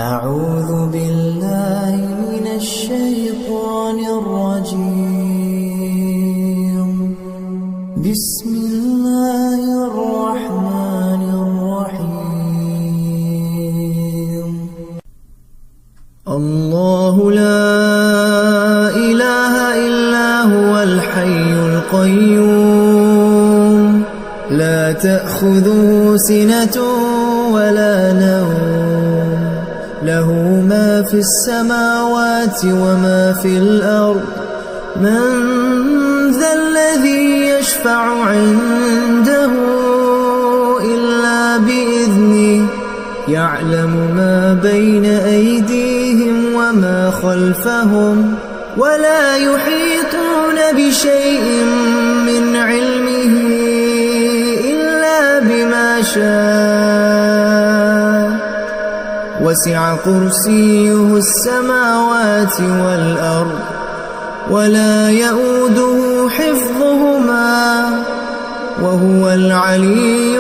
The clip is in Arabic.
أعوذ بالله من الشيطان الرجيم. بسم الله الرحمن الرحيم. الله لا إله إلا هو الحي القيوم، لا تأخذه سنة ولا نوم، له ما في السماوات وما في الأرض. من ذا الذي يشفع عنده إلا بإذنه، يعلم ما بين أيديهم وما خلفهم، ولا يحيطون بشيء من علمه إلا بما شاء، وسع كرسيه السماوات والأرض، ولا يئوده حفظهما، وهو العلي